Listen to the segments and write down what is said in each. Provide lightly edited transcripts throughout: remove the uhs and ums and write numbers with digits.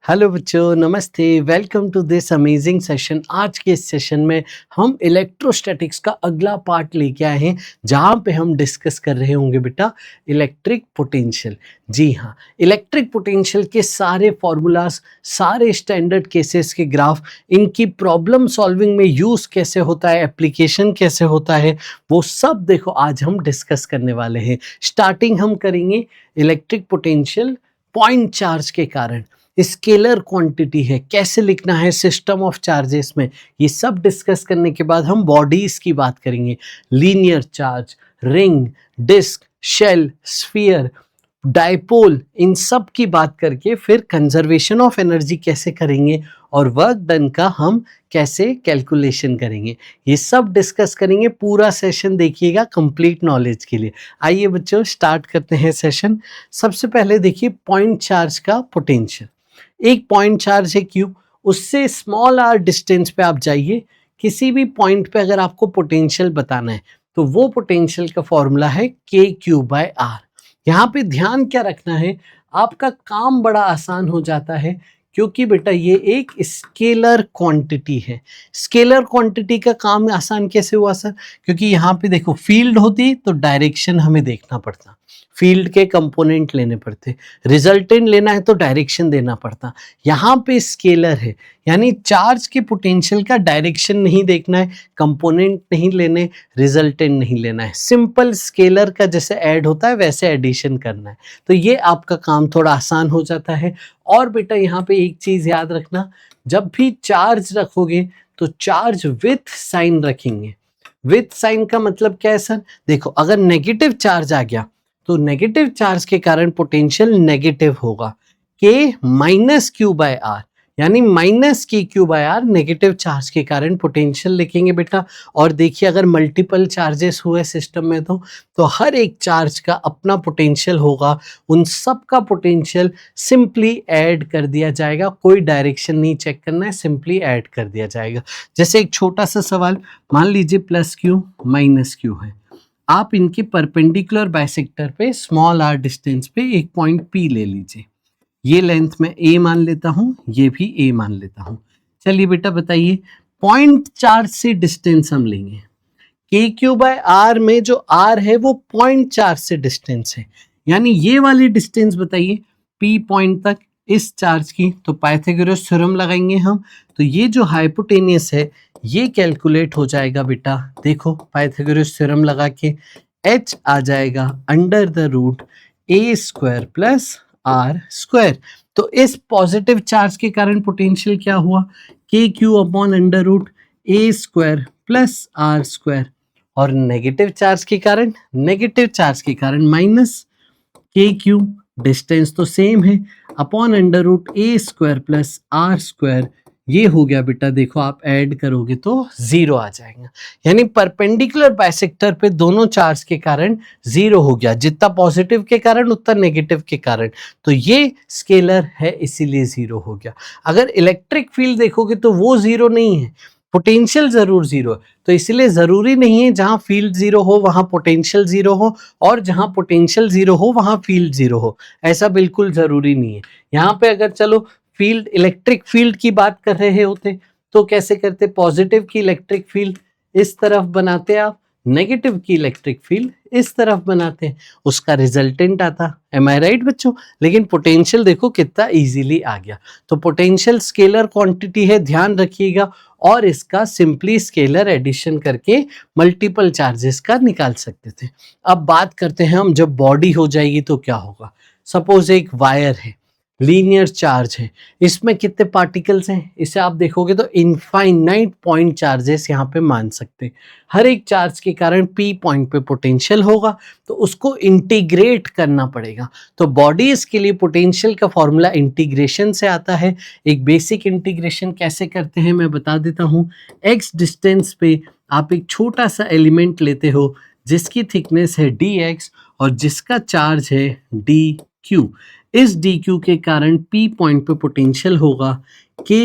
Hello बच्चों, नमस्ते। Welcome to this amazing session. आज के इस सेशन में हम इलेक्ट्रोस्टैटिक्स का अगला पार्ट लेके आए हैं, जहाँ पे हम डिस्कस कर रहे होंगे बेटा इलेक्ट्रिक पोटेंशियल। जी हाँ, इलेक्ट्रिक पोटेंशियल के सारे फॉर्मूलाज, सारे स्टैंडर्ड केसेस के ग्राफ, इनकी प्रॉब्लम सॉल्विंग में यूज़ कैसे होता है, एप्लीकेशन कैसे होता है, वो सब देखो आज हम डिस्कस करने वाले हैं। स्टार्टिंग हम करेंगे इलेक्ट्रिक पोटेंशियल पॉइंट चार्ज के कारण। स्केलर क्वांटिटी है, कैसे लिखना है सिस्टम ऑफ चार्जेस में, ये सब डिस्कस करने के बाद हम बॉडीज की बात करेंगे। Linear charge, ring, disc, shell, sphere, dipole, इन सब की बात करके फिर कंजर्वेशन ऑफ एनर्जी कैसे करेंगे और वर्क डन का हम कैसे कैलकुलेशन करेंगे, ये सब डिस्कस करेंगे। पूरा सेशन देखिएगा कंप्लीट नॉलेज के लिए। आइए बच्चों स्टार्ट करते हैं सेशन। सबसे पहले देखिए पॉइंट चार्ज का पोटेंशियल। एक पॉइंट चार्ज है क्यू, उससे स्मॉल आर डिस्टेंस पे आप जाइए। किसी भी पॉइंट पे अगर आपको पोटेंशियल बताना है तो वो पोटेंशियल का फॉर्मूला है के क्यू बाय आर। यहाँ पे ध्यान क्या रखना है, आपका काम बड़ा आसान हो जाता है क्योंकि बेटा ये एक स्केलर क्वांटिटी है। स्केलर क्वांटिटी का काम आसान कैसे हुआ सर? क्योंकि यहाँ पे देखो फील्ड होती तो डायरेक्शन हमें देखना पड़ता, फील्ड के कंपोनेंट लेने पड़ते, रिजल्टेंट लेना है तो डायरेक्शन देना पड़ता। यहाँ पे स्केलर है, यानी चार्ज के पोटेंशियल का डायरेक्शन नहीं देखना है, कंपोनेंट नहीं लेने, रिजल्टेंट नहीं लेना है। सिंपल स्केलर का जैसे ऐड होता है वैसे एडिशन करना है, तो ये आपका काम थोड़ा आसान हो जाता है। और बेटा यहाँ पे एक चीज याद रखना, जब भी चार्ज रखोगे तो चार्ज विथ साइन रखेंगे। विथ साइन का मतलब क्या है सर? देखो अगर नेगेटिव चार्ज आ गया तो नेगेटिव चार्ज के कारण पोटेंशियल नेगेटिव होगा, k minus q by r, यानी minus k q by r negative charge के कारण पोटेंशियल लिखेंगे बेटा। और देखिए अगर मल्टीपल चार्जेस हुए सिस्टम में तो हर एक चार्ज का अपना पोटेंशियल होगा, उन सब का पोटेंशियल सिंपली ऐड कर दिया जाएगा। कोई डायरेक्शन नहीं चेक करना है, सिंपली ऐड कर दिया जाएगा। जैसे एक छोटा सा सवाल, मान लीजिए प्लस क्यू माइनस क्यू है, आप इनके परपेंडिकुलर बाइसेक्टर पे स्मॉल आर डिस्टेंस पे एक पॉइंट पी ले लीजिए। ये लेंथ में ए मान लेता हूं, ये भी ए मान लेता हूं। चलिए बेटा बताइए, पॉइंट चार्ज से डिस्टेंस हम लेंगे। के क्यू बाय आर में जो आर है वो पॉइंट चार्ज से डिस्टेंस है, यानी ये वाली डिस्टेंस बताइए पी पॉइंट तक इस चार्ज की। तो पाइथागोरस थ्योरम लगाएंगे हम, तो ये जो हाइपोटेनियस है ये कैलकुलेट हो जाएगा बेटा। देखो पाइथागोरस थ्योरम लगा के h आ जाएगा under the root a square plus r square. तो इस पॉजिटिव चार्ज के कारण पोटेंशियल क्या हुआ, k q upon under root a square plus r square. और नेगेटिव चार्ज के कारण माइनस के क्यू, डिस्टेंस तो सेम है, upon under root a square plus r square. ये हो गया बेटा, देखो आप ऐड करोगे तो जीरो आ जाएगा, यानी परपेंडिकुलर बाइसेक्टर पे दोनों चार्ज के कारण जीरो हो गया, जितना पॉजिटिव के कारण उतना नेगेटिव के कारण। तो ये स्केलर है इसीलिए जीरो हो गया। अगर इलेक्ट्रिक फील्ड देखोगे तो वो जीरो नहीं है, पोटेंशियल जरूर जीरो है। तो इसलिए जरूरी नहीं है जहां फील्ड जीरो हो वहां पोटेंशियल जीरो हो, और जहां पोटेंशियल जीरो हो वहां फील्ड जीरो हो, ऐसा बिल्कुल जरूरी नहीं है। यहाँ पे अगर चलो फील्ड, इलेक्ट्रिक फील्ड की बात कर रहे होते तो कैसे करते, पॉजिटिव की इलेक्ट्रिक फील्ड इस तरफ बनाते आप, नेगेटिव की इलेक्ट्रिक फील्ड इस तरफ बनाते, उसका रिजल्टेंट आता। एम आई राइट बच्चों? लेकिन पोटेंशियल देखो कितना इजीली आ गया। तो पोटेंशियल स्केलर क्वांटिटी है, ध्यान रखिएगा, और इसका सिंपली स्केलर एडिशन करके मल्टीपल चार्जेस का निकाल सकते थे। अब बात करते हैं हम, जब बॉडी हो जाएगी तो क्या होगा। सपोज एक वायर है, लीनियर चार्ज है, इसमें कितने पार्टिकल्स हैं, इसे आप देखोगे तो इनफाइनाइट पॉइंट चार्जेस यहाँ पे मान सकते हैं। हर एक चार्ज के कारण पी पॉइंट पे पोटेंशियल होगा, तो उसको इंटीग्रेट करना पड़ेगा। तो बॉडीज के लिए पोटेंशियल का फॉर्मूला इंटीग्रेशन से आता है। एक बेसिक इंटीग्रेशन कैसे करते हैं मैं बता देता हूँ। एक्स डिस्टेंस पे आप एक छोटा सा एलिमेंट लेते हो जिसकी थिकनेस है dx और जिसका चार्ज है dq। इस dq के कारण p पॉइंट पे पोटेंशियल होगा k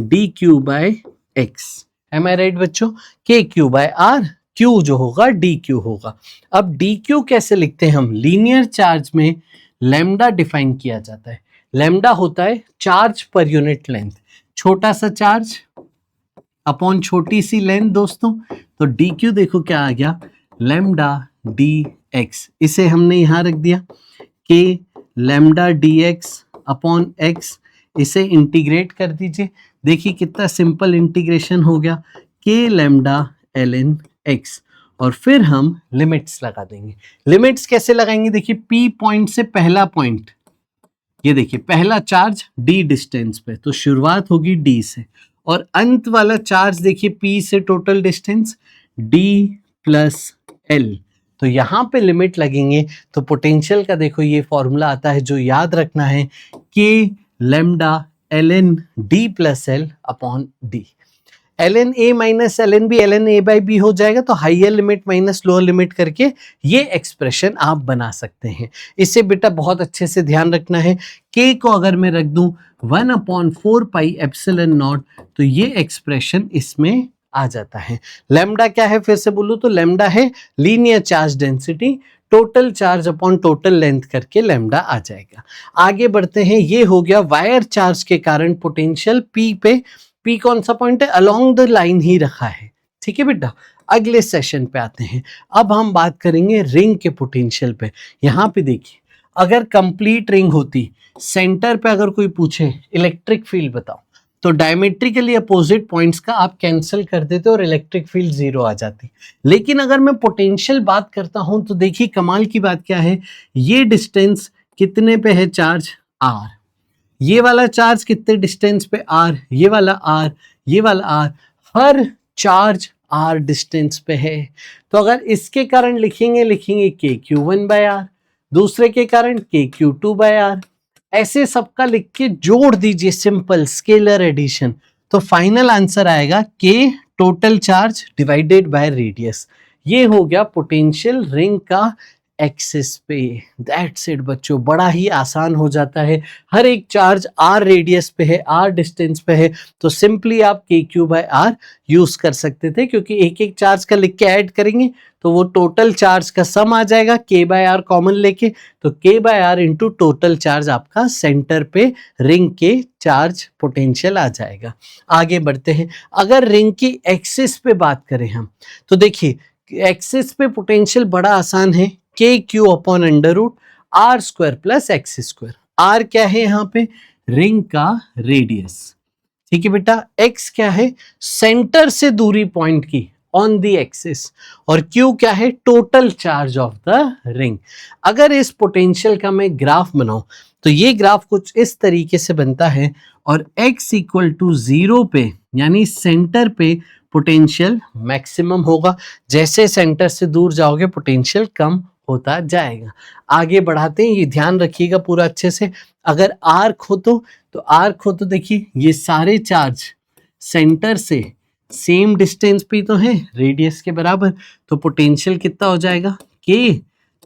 dq by x। Am I right बच्चों? K q by are, q जो होगा dq होगा। अब dq कैसे लिखते हैं हम, लीनियर चार्ज में लैम्डा डिफाइन किया जाता है। लैम्डा होता है चार्ज पर यूनिट लेंथ, छोटा सा चार्ज अपॉन छोटी सी लेंथ दोस्तों। तो डी क्यू देखो क्या आ गया, लैम्डा डी एक्स, इसे हमने यहां रख दिया के lambda D x upon x, इसे इंटीग्रेट कर दीजिए, देखिए कितना सिंपल इंटीग्रेशन हो गया, के लैम्डा एल एन एक्स, और फिर हम लिमिट्स लगा देंगे। लिमिट्स कैसे लगाएंगे, देखिए पी पॉइंट से पहला पॉइंट, ये देखिए पहला चार्ज डी डिस्टेंस पे, तो शुरुआत होगी डी से, और अंत वाला चार्ज देखिए पी से total distance D plus L, तो यहां पे लिमिट लगेंगे। तो पोटेंशियल का देखो ये फॉर्मूला आता है जो याद रखना है, k lambda l n d plus l upon d. L n a minus l n b l n a by b हो जाएगा, तो higher limit minus lower limit करके ये एक्सप्रेशन आप बना सकते हैं। इसे बेटा बहुत अच्छे से ध्यान रखना है, के को अगर मैं रख दूं 1/4 पाई एप्सिलॉन नॉट, तो ये एक्सप्रेशन इसमें आ जाता है। लैम्डा क्या है फिर से बोलूं तो लैम्डा है linear charge density, total charge upon total length करके लैम्डा आ जाएगा। आगे बढ़ते हैं, ये हो गया वायर चार्ज के कारण पोटेंशियल पी पे, पी कौन सा पॉइंट है, अलोंग द लाइन ही रखा है, ठीक है बेटा। अगले सेशन पे आते हैं, अब हम बात करेंगे रिंग के पोटेंशियल पे। यहाँ पे देखिए अगर कंप्लीट रिंग होती, सेंटर पे अगर कोई पूछे इलेक्ट्रिक फील्ड बताओ, तो डायमेट्रिकली अपोजिट पॉइंट्स का आप कैंसिल कर देते और इलेक्ट्रिक फील्ड जीरो आ जाती। लेकिन अगर मैं पोटेंशियल बात करता हूं तो देखिए कमाल की बात क्या है, ये डिस्टेंस कितने पे है चार्ज आर, ये वाला चार्ज कितने डिस्टेंस पे आर, ये वाला आर, ये वाला आर, हर चार्ज आर डिस्टेंस पे है। तो अगर इसके कारण लिखेंगे के क्यू वन बाय आर, दूसरे के कारण k Q to bye are, ऐसे सबका लिख के जोड़ दीजिए, सिंपल स्केलर एडिशन, तो फाइनल आंसर आएगा के total charge divided by radius. ये हो गया पोटेंशियल रिंग का एक्सिस पे। दैट्स इट बच्चों, बड़ा ही आसान हो जाता है। हर एक चार्ज आर रेडियस पे है, आर डिस्टेंस पे है, तो सिंपली आप के क्यू बाय आर यूज कर सकते थे, क्योंकि एक एक चार्ज का लिख के ऐड करेंगे तो वो टोटल चार्ज का सम आ जाएगा, के बाय आर कॉमन लेके, तो k by r into total charge आपका सेंटर पे रिंग के चार्ज पोटेंशियल आ जाएगा। आगे बढ़ते हैं, अगर रिंग की एक्सिस पे बात करें हम, तो देखिए एक्सिस पे पोटेंशियल बड़ा आसान है, k q upon under root r square plus x square. R क्या है यहाँ पे, रिंग का रेडियस, ठीक है बेटा। एक्स क्या है, सेंटर से दूरी पॉइंट की ऑन द एक्सिस, और क्यू क्या है, total charge of the ring. अगर इस पोटेंशियल का मैं ग्राफ बनाऊं तो ये ग्राफ कुछ इस तरीके से बनता है, और x इक्वल टू 0 पे यानी सेंटर पे पोटेंशियल मैक्सिमम होगा, जैसे सेंटर से दूर जाओगे पोटेंशियल कम होता जाएगा। आगे बढ़ाते हैं, ये ध्यान रखिएगा पूरा अच्छे से। अगर आर्क हो तो आर्क हो तो देखिए ये सारे चार्ज सेंटर से सेम डिस्टेंस पे तो है, रेडियस के बराबर, तो पोटेंशियल कितना हो जाएगा, के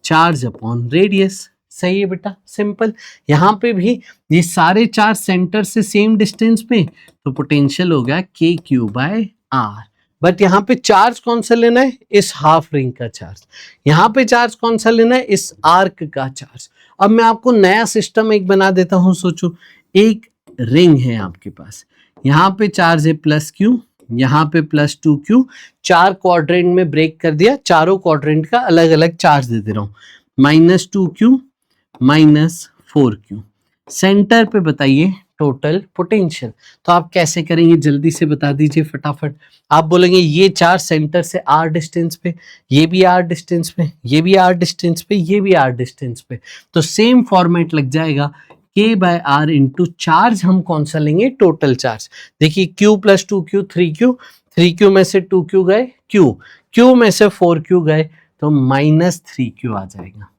चार्ज अपॉन रेडियस। सही है बेटा, सिंपल। यहाँ पे भी ये सारे चार्ज सेंटर से सेम डिस्टेंस पे, तो पोटेंशियल हो गया के क्यू बाय आर। बट यहाँ पे चार्ज कौन सा लेना है, इस हाफ रिंग का चार्ज। यहाँ पे चार्ज कौन सा लेना है, इस आर्क का चार्ज। अब मैं आपको नया सिस्टम एक बना देता हूँ, सोचो एक रिंग है आपके पास, यहाँ पे चार्ज है प्लस क्यू, यहाँ पे प्लस 2q, चार क्वाड्रेंट में ब्रेक कर दिया, चारों क्वाड्रेंट का अलग अलग चार्ज दे दे रहा हूँ, -2q -4q। सेंटर पे बताइए टोटल पोटेंशियल, तो आप कैसे करेंगे जल्दी से बता दीजिए फटाफट। आप बोलेंगे ये चार सेंटर से आर डिस्टेंस पे, ये भी आर डिस्टेंस पे, ये भी आर डिस्टेंस पे, ये भी आर डिस्टेंस पे, तो सेम फॉर्मेट लग जाएगा, के बाय आर इंटू चार्ज हम कौन सा लेंगे, टोटल चार्ज। देखिए q plus 2q 3q, 3q में से 2q गए, q में से 4q गए, तो -3q आ जाएगा।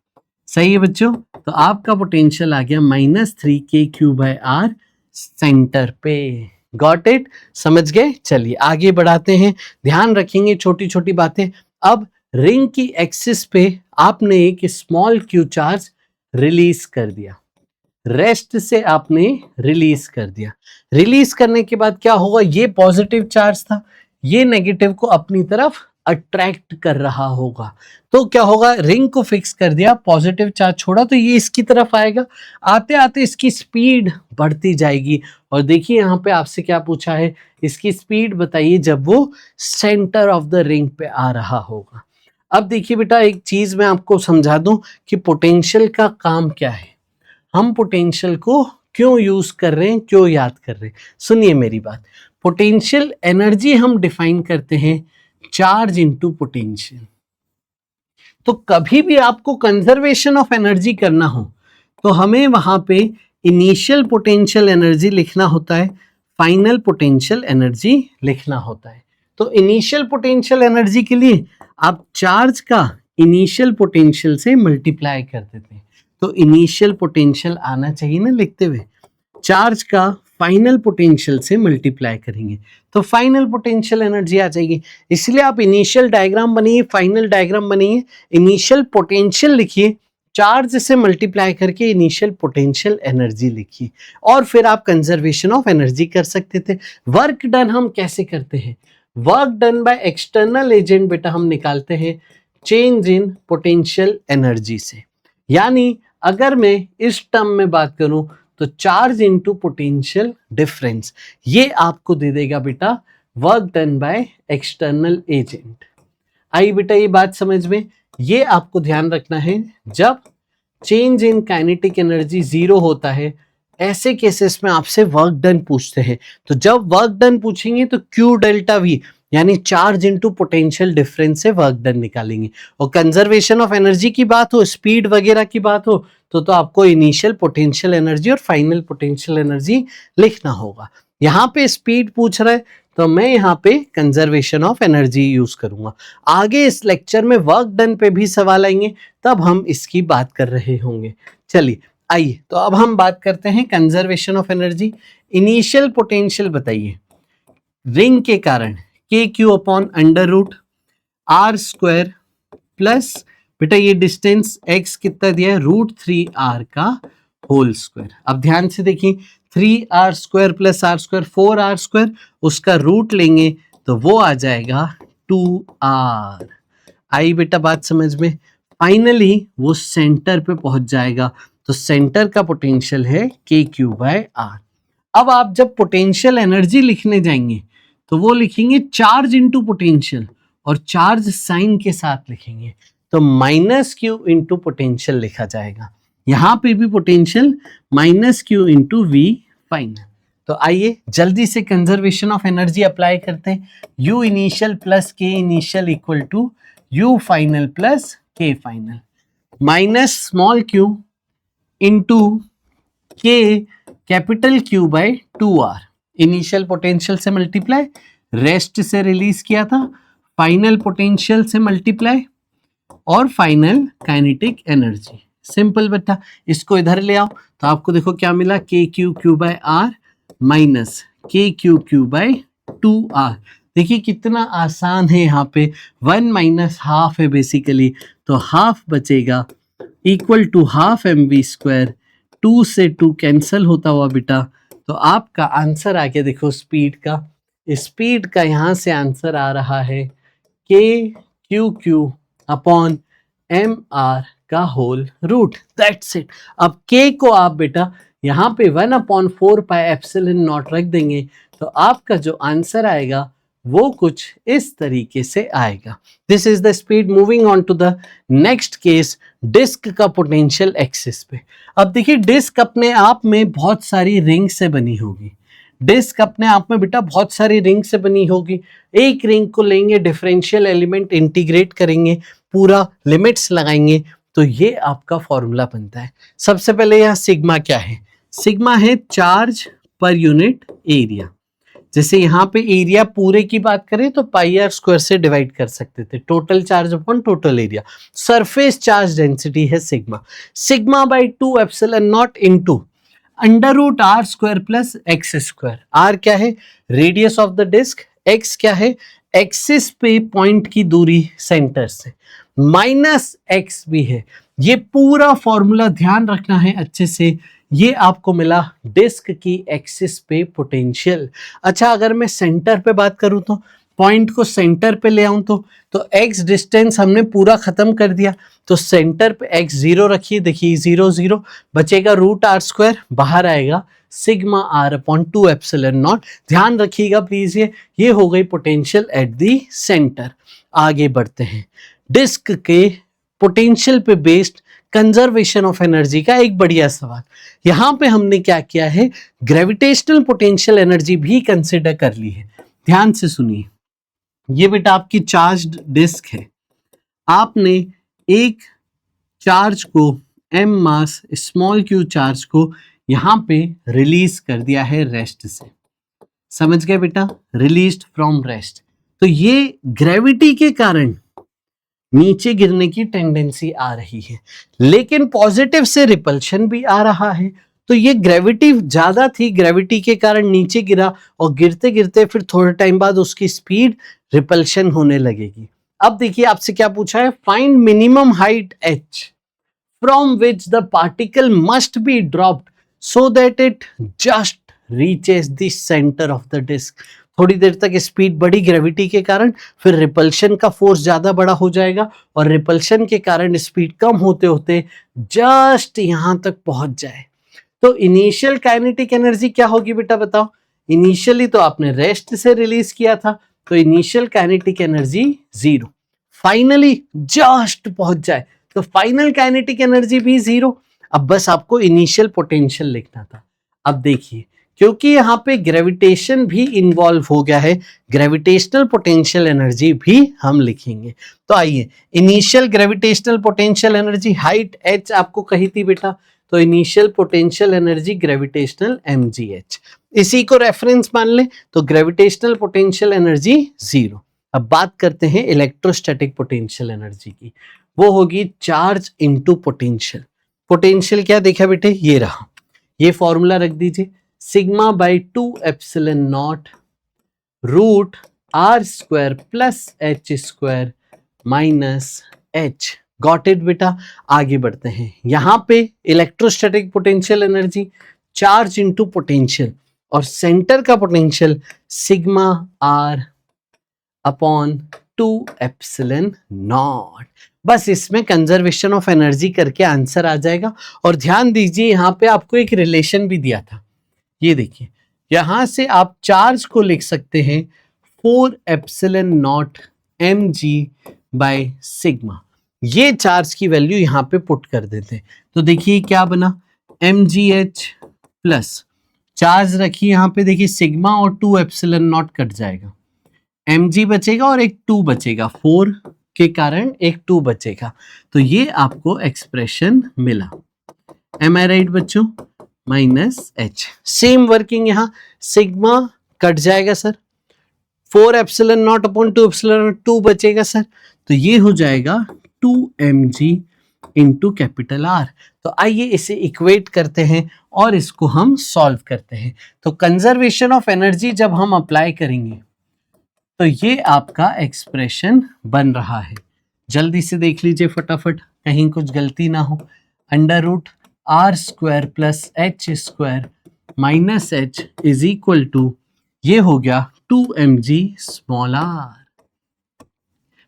सही है बच्चों, तो आपका पोटेंशियल आ गया -3kq बाय आर सेंटर पे। गॉट इट, समझ गए। चलिए आगे बढ़ाते हैं, ध्यान रखेंगे छोटी छोटी बातें। अब रिंग की एक्सिस पे आपने एक स्मॉल q चार्ज रिलीज कर दिया, रेस्ट से आपने रिलीज कर दिया। रिलीज करने के बाद क्या होगा, ये पॉजिटिव चार्ज था, ये नेगेटिव को अपनी तरफ अट्रैक्ट कर रहा होगा। तो क्या होगा, रिंग को फिक्स कर दिया, पॉजिटिव चार्ज छोड़ा तो ये इसकी तरफ आएगा, आते आते इसकी स्पीड बढ़ती जाएगी। और देखिए यहाँ पे आपसे क्या पूछा है, इसकी स्पीड बताइए जब वो सेंटर ऑफ द रिंग पे आ रहा होगा। अब देखिए बेटा, एक चीज मैं आपको समझा दूं कि पोटेंशियल का काम क्या है, हम पोटेंशियल को क्यों यूज कर रहे हैं, क्यों याद कर रहे हैं। सुनिए मेरी बात, पोटेंशियल एनर्जी हम डिफाइन करते हैं चार्ज इनटू पोटेंशियल। तो कभी भी आपको कंजर्वेशन ऑफ एनर्जी करना हो तो हमें वहां पे इनिशियल पोटेंशियल एनर्जी लिखना होता है, फाइनल पोटेंशियल एनर्जी लिखना होता है। तो इनिशियल पोटेंशियल एनर्जी के लिए आप चार्ज का इनिशियल पोटेंशियल से मल्टीप्लाई कर देते हैं, तो इनिशियल पोटेंशियल आना चाहिए ना लिखते हुए, चार्ज का फाइनल पोटेंशियल से मल्टीप्लाई करेंगे तो फाइनल पोटेंशियल एनर्जी आ जाएगी। इसलिए आप इनिशियल डायग्राम बनाइए, फाइनल डायग्राम बनाइए, इनिशियल पोटेंशियल लिखिए, चार्ज से मल्टीप्लाई करके इनिशियल पोटेंशियल एनर्जी लिखिए, और फिर आप कंजर्वेशन ऑफ एनर्जी कर सकते थे। वर्क डन हम कैसे करते हैं, work done by external agent बेटा हम निकालते हैं चेंज इन पोटेंशियल एनर्जी से। यानी अगर मैं इस टर्म में बात करूं तो चार्ज इनटू पोटेंशियल डिफरेंस, ये आपको दे देगा बेटा work done by external agent. आई बेटा ये बात समझ में, ये आपको ध्यान रखना है, जब चेंज इन काइनेटिक एनर्जी 0 होता है ऐसे केसेस में आपसे वर्क डन पूछते हैं। तो जब वर्क डन पूछेंगे तो क्यू डेल्टा वी यानी चार्ज इनटू पोटेंशियल डिफरेंस से वर्क डन निकालेंगे। और कंजर्वेशन ऑफ एनर्जी की बात हो, स्पीड वगैरह की बात हो तो आपको इनिशियल पोटेंशियल एनर्जी और फाइनल पोटेंशियल एनर्जी लिखना होगा। यहाँ पे स्पीड पूछ रहा है तो मैं यहाँ पे कंजर्वेशन ऑफ एनर्जी यूज करूंगा। आगे इस लेक्चर में वर्क डन पे भी सवाल आएंगे, तब हम इसकी बात कर रहे होंगे। चलिए आइए, तो अब हम बात करते हैं conservation of energy. Initial potential बताइए, रिंग के कारण k q upon under root r square plus बेटा ये डिस्टेंस x कितना दिया है, √3r का होल स्क्वायर। अब ध्यान से देखिए, 3r square plus r square 4r square, उसका रूट लेंगे तो वो आ जाएगा 2r। आई बेटा बात समझ में। फाइनली वो सेंटर पे पहुंच जाएगा, तो सेंटर का पोटेंशियल है KQ/r। अब आप जब पोटेंशियल एनर्जी लिखने जाएंगे तो वो लिखेंगे चार्ज इनटू पोटेंशियल, और चार्ज साइन के साथ लिखेंगे तो -q इंटू पोटेंशियल लिखा जाएगा। यहां पे भी potential -q into v final. तो आइए जल्दी से कंजर्वेशन ऑफ एनर्जी अप्लाई करते हैं। u initial plus k initial equal to u final plus k final, minus small q into k capital Q by 2r। Initial potential से multiply, rest से release किया था, फाइनल पोटेंशियल से multiply और final kinetic energy. Simple बेटा, इसको इधर ले आओ तो आपको देखो क्या मिला, KQ/r माइनस KQ/2r। देखिए कितना आसान है, यहाँ पे 1 माइनस हाफ है बेसिकली, तो हाफ बचेगा इक्वल टू हाफ mv²। 2 से 2 कैंसल होता हुआ बेटा, तो आपका आंसर आ गया। देखो स्पीड का यहाँ से आंसर आ रहा है KQQ अपॉन mr का होल रूट, दैट्स इट। अब k को आप बेटा यहाँ पे 1/4πε0 रख देंगे तो आपका जो आंसर आएगा वो कुछ इस तरीके से आएगा। This is the speed. Moving on to the next case, disc का पोटेंशियल एक्सिस पे। अब देखिए डिस्क अपने आप में बहुत सारी रिंग से बनी होगी, डिस्क अपने आप में बेटा बहुत सारी रिंग से बनी होगी। एक रिंग को लेंगे, डिफरेंशियल एलिमेंट इंटीग्रेट करेंगे, पूरा लिमिट्स लगाएंगे तो ये आपका फॉर्मूला बनता है। सबसे पहले यहाँ सिग्मा क्या है, सिग्मा है चार्ज पर यूनिट एरिया। जैसे यहाँ पे एरिया पूरे की बात करें तो πr² से डिवाइड कर सकते थे, total charge upon total area. Surface charge density है sigma, sigma by 2ε0 into √r² plus x²। r क्या है, radius of the disc, x क्या है, एक्सिस पे पॉइंट की दूरी सेंटर से, माइनस x भी है। ये पूरा फॉर्मूला ध्यान रखना है अच्छे से। ये आपको मिला डिस्क की एक्सिस पे पोटेंशियल। अच्छा अगर मैं सेंटर पे बात करूं तो पॉइंट को सेंटर पे ले आऊं तो x डिस्टेंस हमने पूरा खत्म कर दिया, तो सेंटर पे x 0 रखिए, देखिए 0 0 बचेगा √r², बाहर आएगा sigma r upon 2 epsilon not. ध्यान रखिएगा प्लीज, ये हो गई पोटेंशियल एट दी सेंटर। आगे बढ़ते हैं, डिस्क के पोटेंशियल पे बेस्ड कंजर्वेशन ऑफ एनर्जी का एक बढ़िया सवाल। यहां पे हमने क्या किया है, ग्रेविटेशनल पोटेंशियल एनर्जी भी कंसिडर कर ली है। ध्यान से सुनिए, ये बेटा आपकी चार्ज्ड डिस्क है, आपने एक चार्ज को m mass small q charge को यहां पे रिलीज कर दिया है रेस्ट से। समझ गए बेटा, रिलीज्ड फ्रॉम रेस्ट। तो ये ग्रेविटी के कारण नीचे गिरने की टेंडेंसी आ रही है, लेकिन पॉजिटिव से रिपल्शन भी आ रहा है। तो ये ग्रेविटी ज्यादा थी, ग्रेविटी के कारण नीचे गिरा और गिरते गिरते फिर थोड़े टाइम बाद उसकी स्पीड रिपल्शन होने लगेगी। अब देखिए आपसे क्या पूछा है, find minimum height h from which the particle must be dropped so that it just reaches the centre of the disc. थोड़ी देर तक स्पीड बढ़ी ग्रेविटी के कारण, फिर रिपल्शन का फोर्स ज्यादा बड़ा हो जाएगा और रिपल्शन के कारण स्पीड कम होते होते जस्ट यहां तक पहुंच जाए। तो इनिशियल काइनेटिक एनर्जी क्या होगी बेटा बताओ? इनिशियली तो आपने रेस्ट से रिलीज किया था, तो initial kinetic energy 0। Finally just पहुंच जाए तो फाइनल काइनेटिक एनर्जी भी 0। अब बस आपको इनिशियल पोटेंशियल लिखना था। अब देखिए, क्योंकि यहाँ पे ग्रेविटेशन भी इन्वॉल्व हो गया है, ग्रेविटेशनल पोटेंशियल एनर्जी भी हम लिखेंगे। तो आइए, initial gravitational potential energy height h आपको कही थी बेटा, तो initial potential energy gravitational mgh, इसी को रेफरेंस मान लें, तो ग्रेविटेशनल पोटेंशियल एनर्जी 0। अब बात करते हैं इलेक्ट्रोस्टैटिक पोटेंशियल एनर्जी की, वो होगी चार्ज इनटू पोटेंशियल। पोटेंशियल क्या देखा बेटे, ये रहा, ये फॉर्मूला रख दीजिए, sigma by 2 epsilon naught root r² plus h² minus h। Got it बेटा। आगे बढ़ते हैं, यहां पे electrostatic potential energy charge into potential और सेंटर का potential sigma r upon 2 epsilon naught. बस इसमें कंजर्वेशन ऑफ एनर्जी करके आंसर आ जाएगा। और ध्यान दीजिए, यहां पे आपको एक रिलेशन भी दिया था, ये देखिए, यहां से आप चार्ज को लिख सकते हैं 4 epsilon not mg by sigma. ये चार्ज की वैल्यू यहां पे पुट कर देते हैं, तो देखिए क्या बना, mgh प्लस चार्ज रखिए यहां पे, देखिए सिग्मा और 2 एप्सिलॉन नॉट कट जाएगा, mg बचेगा और एक 2 बचेगा, 4 के कारण एक 2 बचेगा, तो ये आपको एक्सप्रेशन मिला। एम आई राइट बच्चों? Minus h। सेम वर्किंग यहाँ, सिग्मा कट जाएगा sir, 4 epsilon not upon 2 epsilon not, 2 बचेगा सर, तो ये हो जाएगा 2 mg इंटू कैपिटल R। तो आइए इसे इक्वेट करते हैं और इसको हम सॉल्व करते हैं। तो कंजर्वेशन ऑफ एनर्जी जब हम अप्लाई करेंगे तो ये आपका एक्सप्रेशन बन रहा है, जल्दी से देख लीजिए फटाफट, कहीं कुछ गलती ना हो। √r² plus h² minus h is equal to, ये हो गया 2 mg स्मॉल r।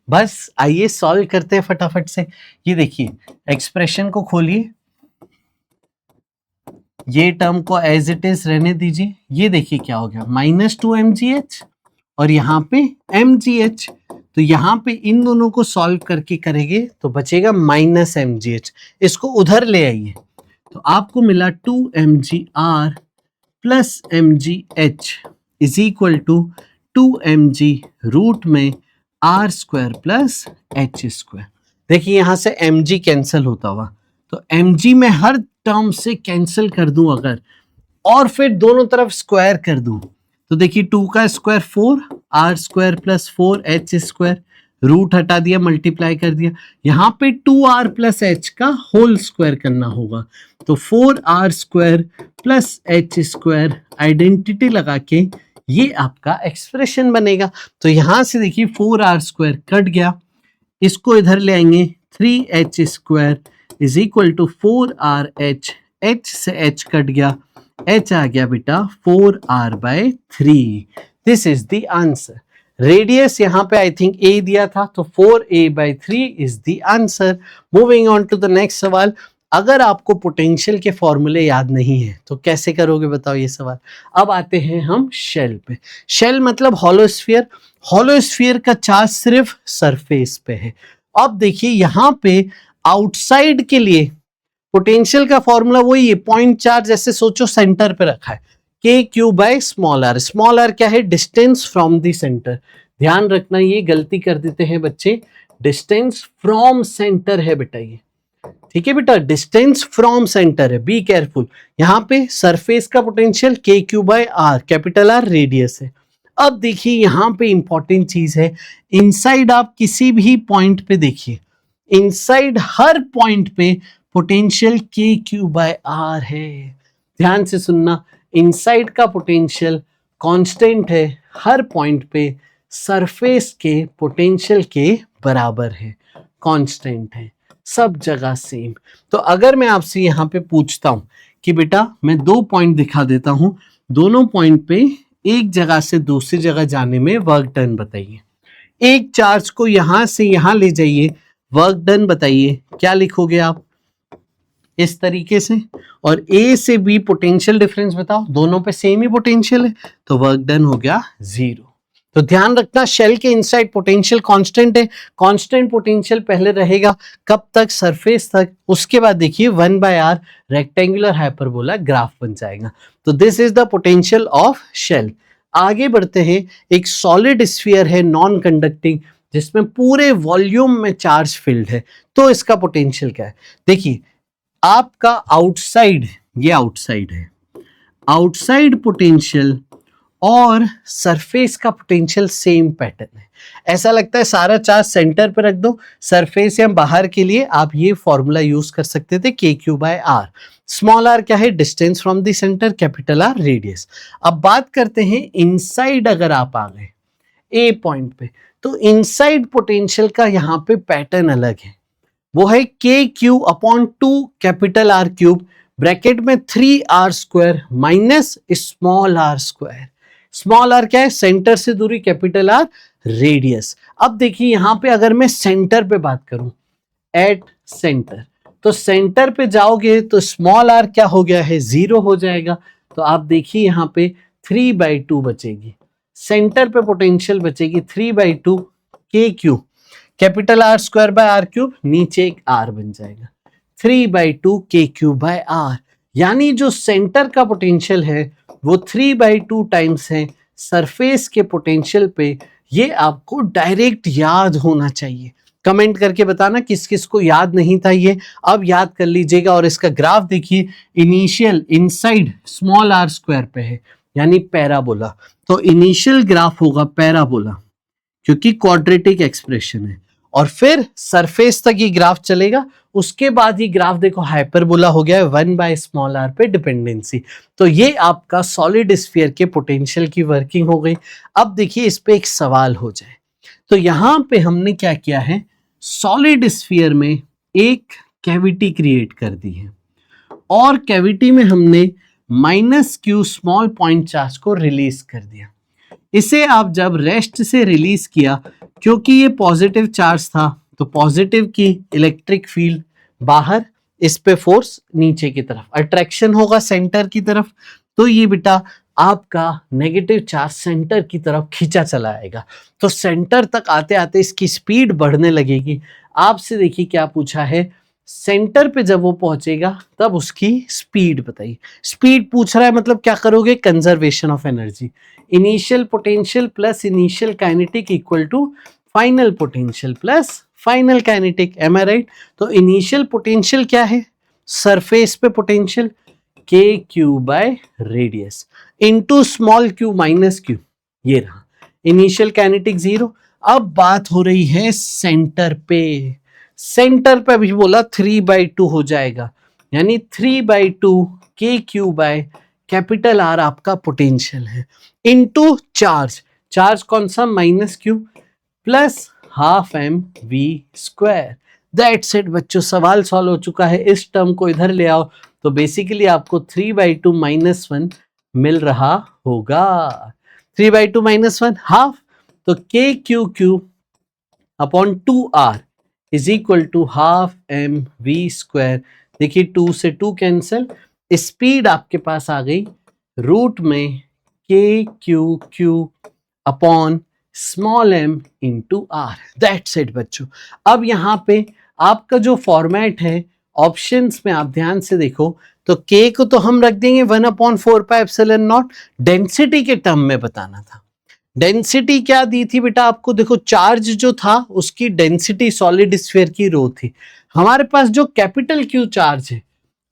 बस आइए सॉल्व करते हैं फटाफट से। ये देखिए, एक्सप्रेशन को खोलिए, ये टर्म को एज इट इज रहने दीजिए, ये देखिए क्या हो गया, -2 mgh और यहाँ पे mgh, तो यहाँ पे इन दोनों को सॉल्व करके करेंगे तो बचेगा -mgh, इसको उधर ले आइए, तो आपको मिला 2 mgr plus mgh is equal to 2 mg root में r² प्लस h²। देखिए यहाँ से mg कैंसिल होता हुआ, तो mg में हर टर्म से कैंसिल कर दूं अगर, और फिर दोनों तरफ स्क्वायर कर दूं, तो देखिए 2 का square 4, r² plus 4h², root हटा दिया, मल्टीप्लाई कर दिया, यहाँ पे 2r प्लस h का होल स्क्वायर करना होगा, तो 4r² प्लस h² आइडेंटिटी लगा के ये आपका एक्सप्रेशन बनेगा। तो यहां से देखिए 4r² कट गया, इसको इधर ले आएंगे, 3h² is equal to 4rh, h से h कट गया, h आ गया बेटा 4r/3। This is the answer. Radius यहाँ पे आई थिंक a दिया था, तो 4a/3 is the answer. Moving on to the next सवाल। अगर आपको पोटेंशियल के फॉर्मूले याद नहीं है तो कैसे करोगे बताओ ये सवाल। अब आते हैं हम शेल पे। शेल मतलब हॉलोस्फीयर। हॉलोस्फीयर का चार्ज सिर्फ सरफेस पे है। अब देखिए यहाँ पे आउटसाइड के लिए पोटेंशियल का फॉर्मूला वही है, पॉइंट चार्ज ऐसे सोचो सेंटर पे रखा है, Q/r। स्मॉल r क्या है, डिस्टेंस फ्रॉम द सेंटर। ध्यान रखना ये गलती कर देते हैं बच्चे, डिस्टेंस फ्रॉम सेंटर है बेटा ये, ठीक है बेटा, डिस्टेंस फ्रॉम सेंटर है, बी केयरफुल। यहाँ पे सरफेस का potential Q/r, capital R radius है। अब देखिए यहाँ पे इंपॉर्टेंट चीज है, इनसाइड आप किसी भी पॉइंट पे देखिए, इनसाइड हर पॉइंट पे पोटेंशियल Q/r है। ध्यान से सुनना, इनसाइड का पोटेंशियल कांस्टेंट है, हर पॉइंट पे सरफेस के पोटेंशियल के बराबर है, कांस्टेंट है, सब जगह सेम। तो अगर मैं आपसे यहाँ पे पूछता हूं कि बेटा मैं 2 पॉइंट दिखा देता हूं, दोनों पॉइंट पे एक जगह से दूसरी जगह जाने में वर्क डन बताइए। एक चार्ज को यहां से यहां ले जाइए, वर्क डन बताइए, क्या लिखोगे आप इस तरीके से। और ए से बी पोटेंशियल डिफरेंस बताओ, दोनों पे सेम ही पोटेंशियल है, तो वर्क डन हो गया 0। तो ध्यान रखना शेल के इनसाइड पोटेंशियल कांस्टेंट है, कांस्टेंट पोटेंशियल पहले रहेगा कब तक, सरफेस तक। उसके बाद देखिए 1/r रेक्टेंगुलर हाइपरबोला ग्राफ बन जाएगा। तो this is the potential of shell. आगे बढ़ते हैं, एक सॉलिड स्फीयर है नॉन कंडक्टिंग, जिसमें पूरे वॉल्यूम में चार्ज फिल्ड है, तो इसका पोटेंशियल क्या है। देखिए आपका आउटसाइड, ये आउटसाइड है, आउटसाइड पोटेंशियल और सरफेस का पोटेंशियल सेम पैटर्न है। ऐसा लगता है सारा चार्ज सेंटर पे रख दो, सरफेस या बाहर के लिए आप ये फॉर्मूला यूज कर सकते थे, Q/r। स्मॉल r क्या है, distance from the centre, capital R radius. अब बात करते हैं इनसाइड, अगर आप आ गए ए पॉइंट पे, तो इनसाइड पोटेंशियल का यहाँ पे पैटर्न अलग है, वो है KQ/2 capital R cube bracket में 3r² minus small r²। Small r क्या है, सेंटर से दूरी, कैपिटल R रेडियस। अब देखिए यहां पे अगर मैं सेंटर पे बात करूं, एट सेंटर, तो सेंटर पे जाओगे तो स्मॉल r क्या हो गया है, 0 हो जाएगा। तो आप देखिए यहां पे 3/2 बचेगी, सेंटर पे पोटेंशियल बचेगी 3/2 KQ कैपिटल R²/r³, नीचे एक r बन जाएगा, 3/2 KQ/r। यानी जो सेंटर का पोटेंशियल है वो 3/2 टाइम्स है सरफेस के पोटेंशियल पे। ये आपको डायरेक्ट याद होना चाहिए। कमेंट करके बताना किस किस को याद नहीं था ये, अब याद कर लीजिएगा। और इसका ग्राफ देखिए, इनिशियल इनसाइड स्मॉल r² पे है, यानी पैराबोला, तो इनिशियल ग्राफ होगा पैराबोला, क्योंकि क्वाड्रेटिक एक्सप्रेशन है, और फिर सरफेस तक ये ग्राफ चलेगा। उसके बाद ये ग्राफ देखो हाइपरबोला हो गया है, 1/r पे डिपेंडेंसी। तो ये आपका सॉलिड स्फीयर के पोटेंशियल की वर्किंग हो गई। अब देखिए इस पे एक सवाल हो जाए, तो यहां पे हमने क्या किया है, सॉलिड स्फीयर में एक कैविटी क्रिएट कर दी है, और कैविटी में हमने -q स्मॉल पॉइंट चार्ज को रिलीज कर दिया। इसे आप जब रेस्ट से रिलीज किया, क्योंकि ये पॉजिटिव चार्ज था, तो पॉजिटिव की इलेक्ट्रिक फील्ड बाहर, इस पे फोर्स नीचे की तरफ, अट्रैक्शन होगा सेंटर की तरफ, तो ये बेटा आपका नेगेटिव चार्ज सेंटर की तरफ खींचा चला आएगा। तो सेंटर तक आते आते इसकी स्पीड बढ़ने लगेगी। आपसे देखिए क्या पूछा है, सेंटर पे जब वो पहुंचेगा तब उसकी स्पीड बताइए। स्पीड पूछ रहा है, मतलब क्या करोगे, conservation of energy. Initial potential plus initial kinetic equal to final potential plus final kinetic, am I right. तो इनिशियल पोटेंशियल क्या है, सरफेस पे पोटेंशियल KQ/रेडियस into small q minus q, ये रहा। Initial kinetic 0। अब बात हो रही है सेंटर पे, सेंटर पे अभी बोला 3/2 हो जाएगा, यानी 3/2 KQ/कैपिटल R आपका पोटेंशियल है, इनटू चार्ज, चार्ज कौन सा, -q plus ½ mv²। That's it बच्चों, सवाल सॉल्व हो चुका है। इस टर्म को इधर ले आओ, तो बेसिकली आपको 3/2 -1 मिल रहा होगा। 3/2 -1 हाफ, तो k q q upon 2r is equal to half m v square. देखिए 2 से 2 कैंसिल, स्पीड आपके पास आ गई रूट में k q q upon small m into r. That's it बच्चों। अब यहाँ पे आपका जो फॉर्मेट है ऑप्शंस में आप ध्यान से देखो तो k को तो हम रख देंगे 1/4πε0, डेंसिटी के टर्म में बताना था। डेंसिटी क्या दी थी बेटा आपको, देखो चार्ज जो था उसकी डेंसिटी सॉलिड स्फीयर की रो थी। हमारे पास जो कैपिटल क्यू चार्ज है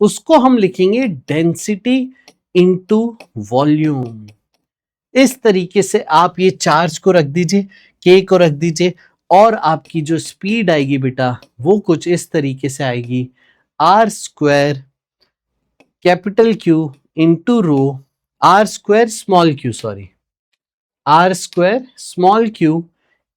उसको हम लिखेंगे डेंसिटी इनटू वॉल्यूम। इस तरीके से आप ये चार्ज को रख दीजिए, के को रख दीजिए, और आपकी जो स्पीड आएगी बेटा वो कुछ इस तरीके से आएगी, R square capital Q into rho, R square small Q, sorry R square small Q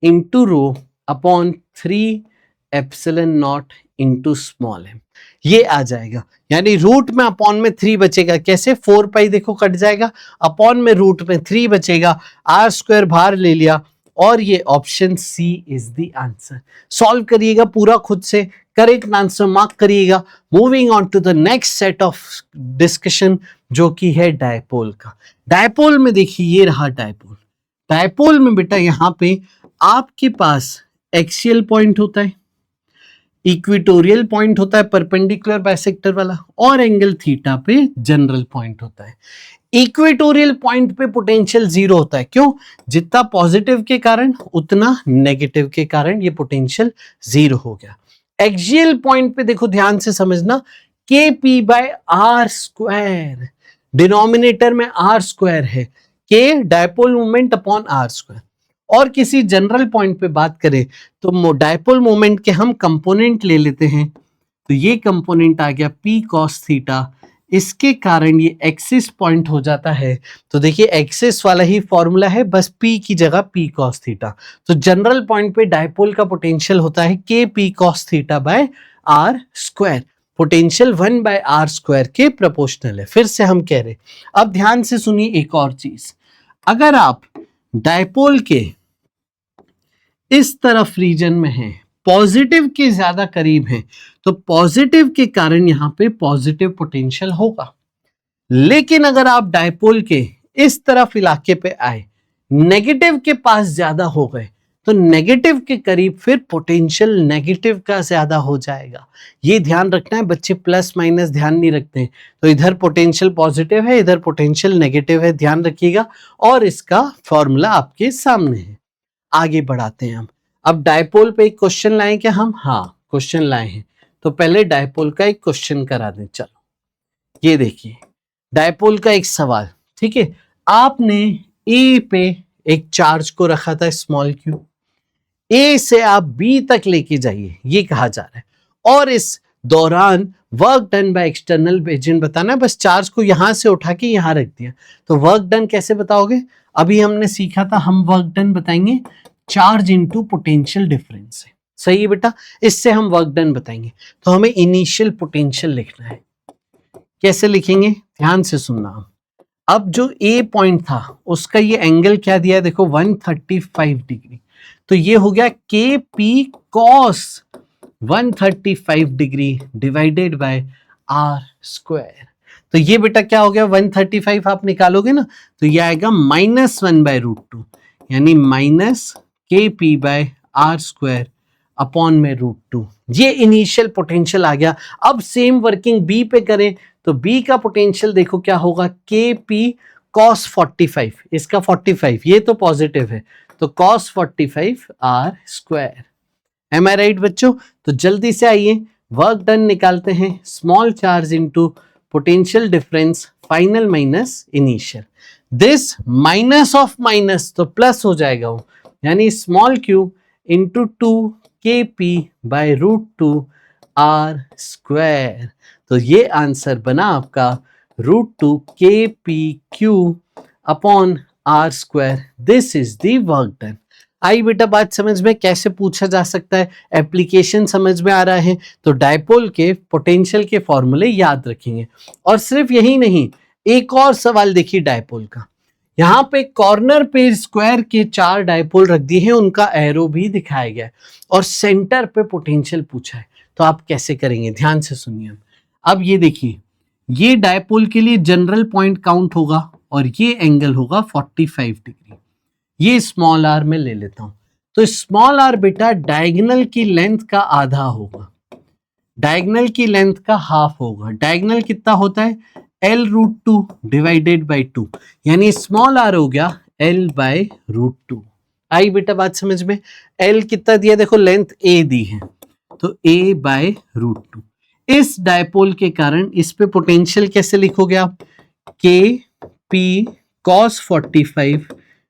into rho upon 3ε0 into small M. ये आ जाएगा, यानी रूट में अपॉन में 3 बचेगा। कैसे, 4 पाई देखो कट जाएगा, अपॉन में रूट में 3 बचेगा, आर स्क्वायर बाहर ले लिया, और ये option c is the answer. Solve करिएगा पूरा खुद से, करेक्ट आंसर मार्क करिएगा। Moving on to the next set of discussion जो कि है डायपोल का। डायपोल में देखिए ये रहा डायपोल। डायपोल में बेटा यहाँ पे आपके पास एक्सियल पॉइंट होता है, इक्वेटोरियल पॉइंट होता है परपेंडिकुलर बाइसेक्टर वाला, और एंगल थीटा पे जनरल पॉइंट होता है। इक्वेटोरियल पॉइंट पे पोटेंशियल जीरो होता है, क्यों, जितना पॉजिटिव के कारण उतना नेगेटिव के कारण ये पोटेंशियल जीरो हो गया। एक्सियल पॉइंट पे देखो ध्यान से समझना, k p by r square, denominator में आर स्क्वायर है, k dipole moment upon are square. और किसी जनरल पॉइंट पे बात करें तो डायपोल मोमेंट के हम कंपोनेंट ले लेते हैं, तो ये कंपोनेंट आ गया p cos थीटा, इसके कारण ये एक्सिस पॉइंट हो जाता है। तो देखिए एक्सिस वाला ही फॉर्मूला है, बस p की जगह p cos थीटा। तो जनरल पॉइंट पे डायपोल का पोटेंशियल होता है k p cos theta by r square. Potential 1/r square के प्रोपोर्शनल है। फिर से हम कह रहे, अब ध्यान से सुनिए एक और चीज, अगर आप डायपोल के इस तरफ रीजन में हैं, पॉजिटिव के ज्यादा करीब हैं, तो पॉजिटिव के कारण यहां पे पॉजिटिव पोटेंशियल होगा। लेकिन अगर आप डायपोल के इस तरफ इलाके पे आए, नेगेटिव के पास ज्यादा हो गए, तो नेगेटिव के करीब फिर पोटेंशियल नेगेटिव का ज्यादा हो जाएगा। ये ध्यान रखना है बच्चे, प्लस माइनस ध्यान नहीं रखते हैं, तो इधर पोटेंशियल पॉजिटिव है, इधर पोटेंशियल नेगेटिव है, ध्यान रखिएगा। और इसका फॉर्मूला आपके सामने है। आगे बढ़ाते हैं हम। अब डायपोल पे एक क्वेश्चन लाए क्या हम, हाँ क्वेश्चन लाए हैं, तो पहले डायपोल का एक क्वेश्चन करा दें। चलो ये देखिए डायपोल का एक सवाल, ठीक है। आपने ए पे एक चार्ज को रखा था स्मॉल क्यू, ए से आप बी तक लेके जाइए ये कहा जा रहा है, और इस दौरान work done by external agent बताना है। बस चार्ज को यहां से उठा के यहां रख दिया, तो वर्क डन कैसे बताओगे, अभी हमने सीखा था, हम वर्क डन बताएंगे चार्ज इनटू पोटेंशियल डिफरेंस से, सही है बेटा, इससे हम वर्क डन बताएंगे। तो हमें इनिशियल पोटेंशियल लिखना है, कैसे लिखेंगे ध्यान से सुनना। अब जो ए पॉइंट था उसका ये एंगल क्या दिया है, देखो 135 डिग्री, तो ये हो गया k p cos 135 degree divided by r square. तो ये बेटा क्या हो गया, 135 आप निकालोगे ना, तो ये आएगा -1/√2, यानी minus k p by r square upon में √2। ये इनिशियल पोटेंशियल आ गया। अब सेम वर्किंग बी पे करें तो बी का पोटेंशियल देखो क्या होगा, के पी कॉस 45, इसका 45, ये तो पॉजिटिव है, तो cos 45 r square. Am I right बच्चों। तो जल्दी से आइए वर्क डन निकालते हैं, small charge into potential difference final minus initial, this minus of minus तो प्लस हो जाएगा वो, यानी स्मॉल क्यू इंटू 2 के पी बाय √2 आर स्क्वायर। तो ये आंसर बना आपका √2 के P Q upon are square. This is the work done. आई बेटा बात समझ में, कैसे पूछा जा सकता है, एप्लीकेशन समझ में आ रहा है, तो डायपोल के पोटेंशियल के फॉर्मूले याद रखेंगे। और सिर्फ यही नहीं, एक और सवाल देखिए डायपोल का, यहाँ पे कॉर्नर पे स्क्वायर के 4 डायपोल रख दिए हैं, उनका एरो भी दिखाया गया है और सेंटर पे पोटेंशियल पूछा है। तो आप कैसे करेंगे, ध्यान से सुनिए। अब ये देखिए, ये डायपोल के लिए जनरल पॉइंट काउंट होगा और ये एंगल होगा 45 डिग्री। ये स्मॉल आर में ले लेता हूं। तो स्मॉल आर बेटा डायगोनल की लेंथ का आधा होगा, डायगोनल की लेंथ का हाफ होगा। डायगोनल कितना होता है, L√2 डिवाइडेड बाई 2, यानी स्मॉल आर हो गया L/√2। आई बेटा बात समझ में। L कितना दिया, देखो लेंथ A दी है, तो A/√2। इस डायपोल के कारण इस पे पोटेंशियल कैसे लिखोगे आप, KP cos 45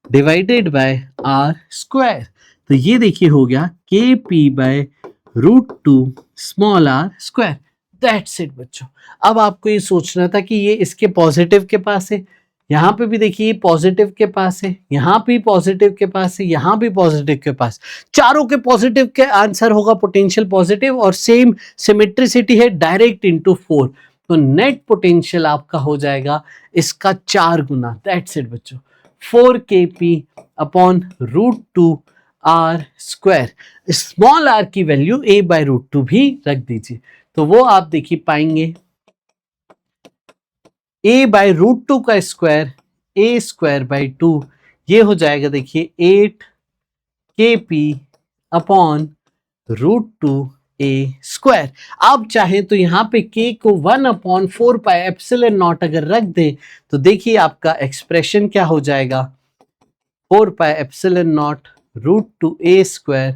divided by R square. तो ये देखिए हो गया KP/√2 small r square. That's it बच्चों। अब आपको ये सोचना था कि ये इसके पॉजिटिव के पास है, यहाँ पे भी देखिए पॉजिटिव के पास है, यहाँ भी पॉजिटिव के पास है, यहाँ भी पॉजिटिव के पास, चारों के पॉजिटिव के आंसर होगा पोटेंशियल पॉजिटिव और सेम सिमेट्रिसिटी है डायरेक्ट इनटू 4। तो नेट पोटेंशियल आपका हो जाएगा इसका 4 गुना। दैट्स इट बच्चों, 4kp/√2 r square. Small r की वैल्यू A/√2 भी रख दीजिए, तो वो आप देखिए पाएंगे A/√2 का स्क्वायर A²/2, ये हो जाएगा देखिए 8kp/√2 a स्क्वायर। आप चाहें तो यहाँ पे k को 1/4πε0 अगर रख दें तो देखिए आपका एक्सप्रेशन क्या हो जाएगा, 4πε0√2a²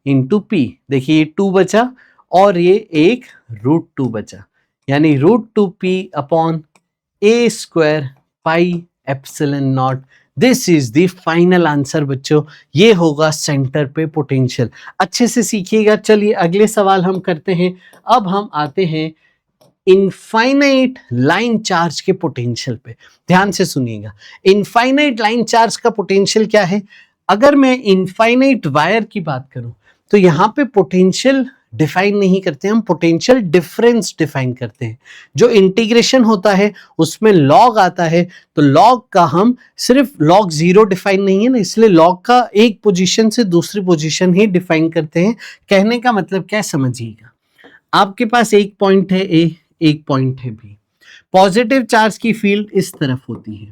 इंटू p। देखिए ये 2 बचा और ये एक √2 बचा, यानी √2p/a²πε0। This is the final answer बच्चों, ये होगा सेंटर पे पोटेंशियल। अच्छे से सीखिएगा। चलिए अगले सवाल हम करते हैं। अब हम आते हैं इनफाइनाइट लाइन चार्ज के पोटेंशियल पे। ध्यान से सुनिएगा, इनफाइनाइट लाइन चार्ज का पोटेंशियल क्या है। अगर मैं इनफाइनाइट वायर की बात करूं तो यहाँ पे पोटेंशियल डिफाइन नहीं करते, हम पोटेंशियल डिफरेंस डिफाइन करते हैं। जो इंटीग्रेशन होता है उसमें लॉग आता है, तो लॉग का हम सिर्फ लॉग 0 डिफाइन नहीं है ना, इसलिए लॉग का एक पोजीशन से दूसरी पोजीशन ही डिफाइन करते हैं। कहने का मतलब क्या समझिएगा, आपके पास एक पॉइंट है ए, एक पॉइंट है बी। पॉजिटिव चार्ज की फील्ड इस तरफ होती है।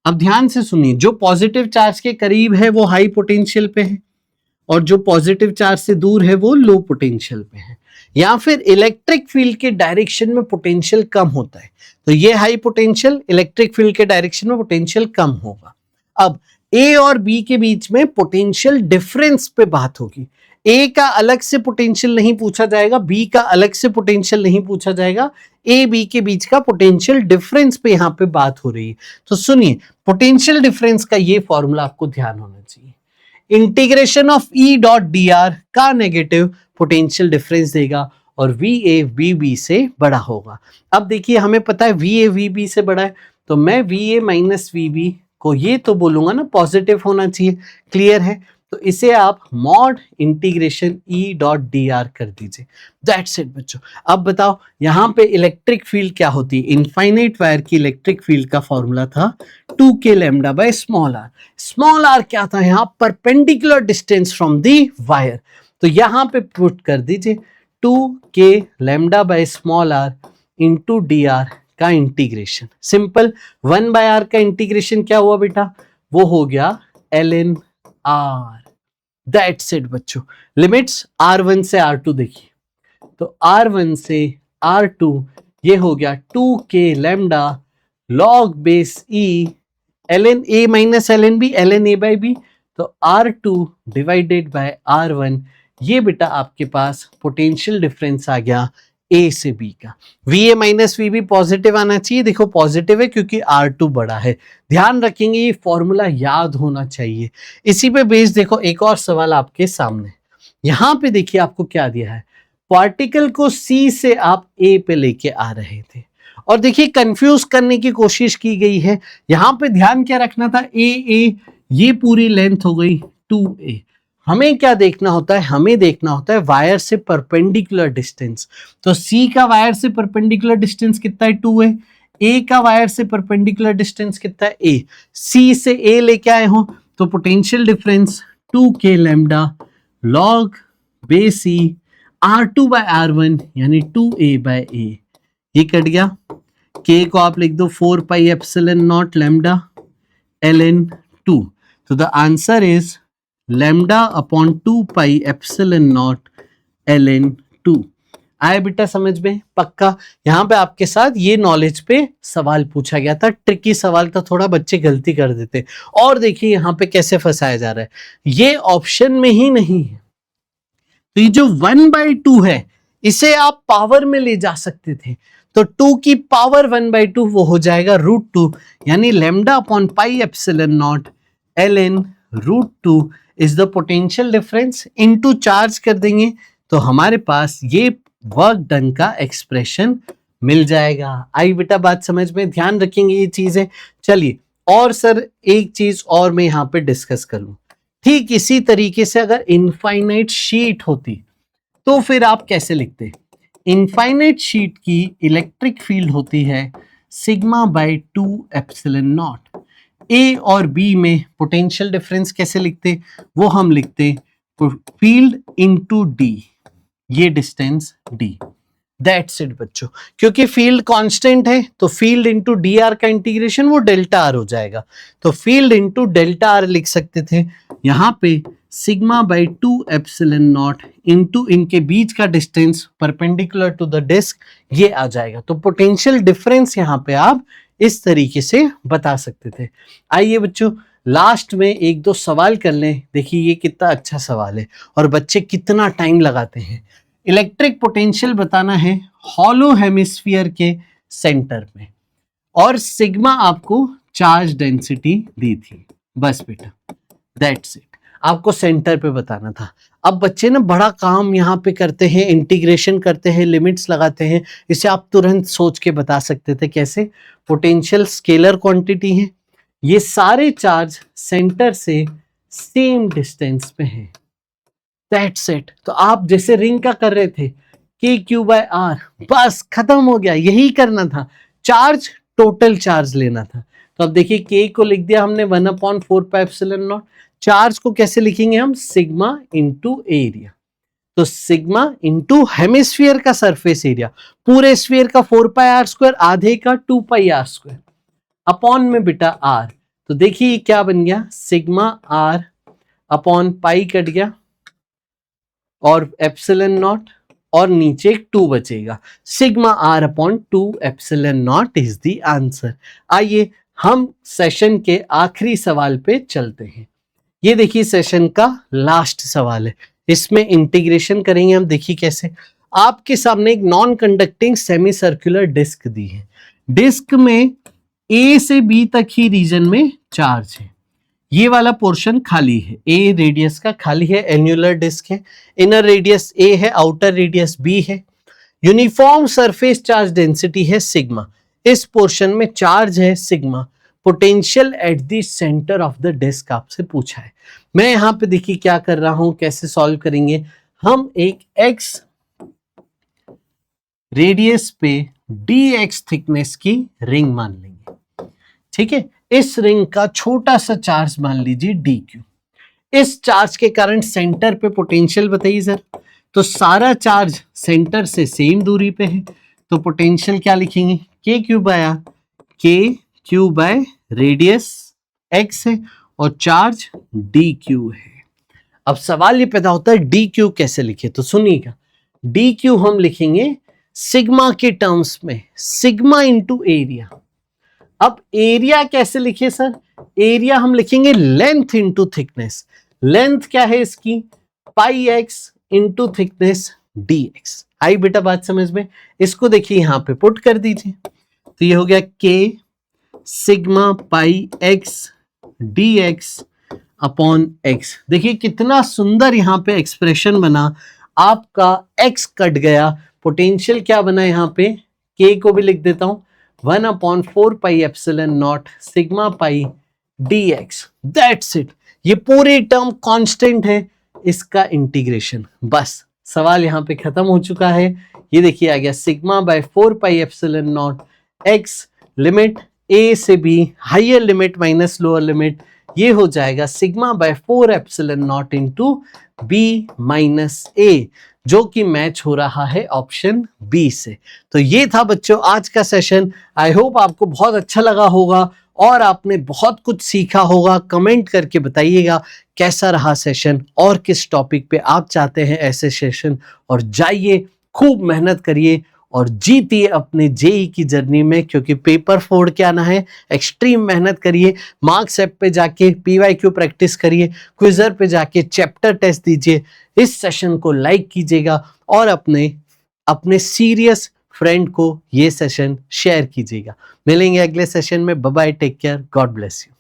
अब ध्यान से सुनिए, जो पॉजिटिव चार्ज के करीब है वो हाई पोटेंशियल पे है और जो पॉजिटिव चार्ज से दूर है वो लो पोटेंशियल पे है। या फिर इलेक्ट्रिक फील्ड के डायरेक्शन में पोटेंशियल कम होता है, तो ये हाई पोटेंशियल, इलेक्ट्रिक फील्ड के डायरेक्शन में पोटेंशियल कम होगा। अब ए और बी के बीच में पोटेंशियल डिफरेंस पे बात होगी। ए का अलग से पोटेंशियल नहीं पूछा जाएगा, बी का अलग से पोटेंशियल नहीं पूछा जाएगा, ए बी के बीच का पोटेंशियल डिफरेंस पे यहाँ पे बात हो रही है। तो सुनिए, पोटेंशियल डिफरेंस का ये फॉर्मूला आपको ध्यान होना चाहिए। Integration of E dot D r का नेगेटिव पोटेंशियल डिफरेंस देगा और वी ए वी बी से बड़ा होगा। अब देखिए हमें पता है वी ए वी बी से बड़ा है, तो मैं V A minus V B को ये तो बोलूंगा ना पॉजिटिव होना चाहिए। क्लियर है, तो इसे आप mod integration E dot D R कर दीजिए। दैट्स इट बच्चों। अब बताओ यहाँ पे इलेक्ट्रिक फील्ड क्या होती है। इनफाइनाइट वायर की इलेक्ट्रिक फील्ड का फॉर्मूला था 2k lambda by small r. Small r क्या था, यहाँ perpendicular distance from the wire, तो यहाँ पे पुट कर दीजिए 2k lambda by small r into d r का इंटीग्रेशन। सिंपल, 1/r का इंटीग्रेशन क्या हुआ बेटा, वो हो गया ln r। दैट्स इट बच्चों। लिमिट्स r1 से r2 देखिए, तो r1 से r2 ये हो गया 2k lambda log base e ln a minus ln b ln a by b, तो r2 डिवाइडेड बाय r1। ये बेटा आपके पास पोटेंशियल डिफरेंस आ गया ए से बी का। V A minus V B positive आना चाहिए, देखो पॉजिटिव है क्योंकि R2 बड़ा है। ध्यान रखेंगे, ये फॉर्मूला याद होना चाहिए। इसी पे बेस देखो एक और सवाल आपके सामने, यहाँ पे देखिए आपको क्या दिया है। पार्टिकल को C से आप A पे लेके आ रहे थे और देखिए कंफ्यूज करने की कोशिश की गई है। यहाँ पे ध्यान क्या रखना था, ए ये पूरी लेंथ हो गई 2a। हमें क्या देखना होता है, हमें देखना होता है वायर से परपेंडिकुलर डिस्टेंस। तो C का वायर से परपेंडिकुलर डिस्टेंस कितना है, 2 है। ए का वायर से परपेंडिकुलर डिस्टेंस कितना है ए, सी से ए लेके आए हो तो potential difference 2k lambda log base C R2 by R1 यानी 2a बाय a, ये कट गया। k को आप लिख दो 4 pi epsilon naught lambda ln 2, तो the answer is lambda upon 2 pi epsilon naught ln 2। आए बेटा समझ में? पक्का। यहाँ पे आपके साथ ये नॉलेज पे सवाल पूछा गया था, ट्रिकी सवाल था, थोड़ा बच्चे गलती कर देते। और देखिए यहाँ पे कैसे फंसाया जा रहा है, ये ऑप्शन में ही नहीं है, तो ये जो 1/2 है इसे आप पावर में ले जा सकते थे, तो 2 की पावर 1/2 वो हो जाएगा √2, यानी lambda upon pi epsilon naught ln √2 is the potential difference, into charge कर देंगे तो हमारे पास ये वर्क डन का एक्सप्रेशन मिल जाएगा। आई बेटा बात समझ में? ध्यान रखेंगे ये चीजें। चलिए, और सर एक चीज और मैं यहाँ पे डिस्कस करूं, ठीक इसी तरीके से अगर इनफाइनाइट शीट होती तो फिर आप कैसे लिखते? इनफाइनाइट शीट की इलेक्ट्रिक फील्ड होती है सिग्मा बाय 2 एप्सिलॉन नॉट। ए और बी में पोटेंशियल डिफरेंस कैसे लिखते? वो हम लिखते फील्ड इनटू डी, ये डिस्टेंस डी, दैट्स इट बच्चों। क्योंकि फील्ड कांस्टेंट है तो फील्ड इनटू डी आर का इंटीग्रेशन वो डेल्टा आर हो जाएगा, तो फील्ड इनटू डेल्टा आर लिख सकते थे। यहाँ पे sigma by 2 epsilon naught into इनके बीच का distance perpendicular to the disc, ये आ जाएगा। तो पोटेंशियल डिफरेंस यहाँ पे आप इस तरीके से बता सकते थे। आइए बच्चों लास्ट में एक दो सवाल कर लें। देखिए ये कितना अच्छा सवाल है और बच्चे कितना टाइम लगाते हैं। इलेक्ट्रिक पोटेंशियल बताना है हॉलो हेमिस्फीयर के सेंटर में, और सिग्मा आपको चार्ज डेंसिटी दी थी, बस बेटा दैट्स इट, आपको सेंटर पे बताना था। अब बच्चे ना बड़ा काम यहाँ पे करते हैं, इंटीग्रेशन करते हैं, लिमिट्स लगाते हैं, इसे आप तुरंत सोच के बता सकते थे। कैसे? पोटेंशियल स्केलर क्वांटिटी है, ये सारे चार्ज सेंटर से सेम डिस्टेंस पे हैं, दैट्स इट। तो आप जैसे रिंग का कर रहे थे KQ/R, बस खत्म हो गया, यही करना था, चार्ज टोटल चार्ज लेना था। तो अब देखिए K को लिख दिया हमने 1/4 पाई एप्सिलॉन नॉट, चार्ज को कैसे लिखेंगे हम? सिग्मा इंटू एरिया, तो सिग्मा इंटू हेमिस्फीयर का सरफेस एरिया, पूरे स्फीयर का 4 पाई आर स्क्वायर, आधे का 2 पाई आर स्क्वायर, अपॉन में बेटा आर, तो देखिए क्या बन गया? Sigma r upon pi cut गया और एप्सिलॉन नॉट, और नीचे एक 2 बचेगा, sigma r upon 2 epsilon naught is the answer. आइए हम सेशन के आखिरी सवाल पे चलते हैं। ये देखिए सेशन का लास्ट सवाल है, इसमें इंटीग्रेशन करेंगे हम। देखिए कैसे, आपके सामने एक non conducting semi circular disc दी है, डिस्क में ए से बी तक ही रीजन में चार्ज है, ये वाला पोर्शन खाली है, ए रेडियस का खाली है, एन्युलर डिस्क है, इनर रेडियस ए है, आउटर रेडियस बी है, यूनिफॉर्म सरफेस चार्ज डेंसिटी है सिग्मा, इस पोर्शन में चार्ज है sigma, potential at the centre of the disc आपसे पूछा है। मैं यहाँ पे देखिए क्या कर रहा हूं, कैसे सॉल्व करेंगे हम। एक एक्स रेडियस पे dx थिकनेस की रिंग मान लेंगे, ठीक है। इस रिंग का छोटा सा चार्ज मान लीजिए dq, इस चार्ज के कारण सेंटर पे पोटेंशियल बताइए सर, तो सारा चार्ज सेंटर से सेम दूरी पे है, तो पोटेंशियल क्या लिखेंगे? k/r, k/, रेडियस x है और चार्ज dq है। अब सवाल ये पैदा होता है dq कैसे लिखे, तो सुनिएगा, dq हम लिखेंगे सिग्मा के टर्म्स में, सिग्मा इंटू एरिया। अब एरिया कैसे लिखे सर? एरिया हम लिखेंगे लेंथ इंटू थिकनेस, लेंथ क्या है इसकी? पाई एक्स इंटू थिकनेस dx। आई बेटा बात समझ में? इसको देखिए यहां पे पुट कर दीजिए, तो ये हो गया k sigma pi x dx upon x। देखिए कितना सुंदर यहां पे एक्सप्रेशन बना, आपका x कट गया, पोटेंशियल क्या बना यहाँ पे? k को भी लिख देता हूं 1/4 पाई epsilon not sigma pi dx, that's it. ये पूरी टर्म कांस्टेंट है, इसका इंटीग्रेशन, बस सवाल यहाँ पे खत्म हो चुका है। ये देखिए आ गया sigma bye 4 pi epsilon not x limit a से b, higher limit minus lower limit, ये हो जाएगा sigma bye 4 epsilon not into b minus a, जो कि मैच हो रहा है ऑप्शन बी से। तो ये था बच्चों आज का सेशन। आई होप आपको बहुत अच्छा लगा होगा और आपने बहुत कुछ सीखा होगा। कमेंट करके बताइएगा कैसा रहा सेशन और किस टॉपिक पे आप चाहते हैं ऐसे सेशन, और जाइए खूब मेहनत करिए और जीतिए अपने जेई की जर्नी में, क्योंकि पेपर फोड़ के आना है। एक्सट्रीम मेहनत करिए, मार्क्स ऐप पे जाके पीवाईक्यू प्रैक्टिस करिए, क्विजर पे जाके चैप्टर टेस्ट दीजिए। इस सेशन को लाइक कीजिएगा और अपने सीरियस फ्रेंड को ये सेशन शेयर कीजिएगा। मिलेंगे अगले सेशन में। Bye bye, take care, God bless you.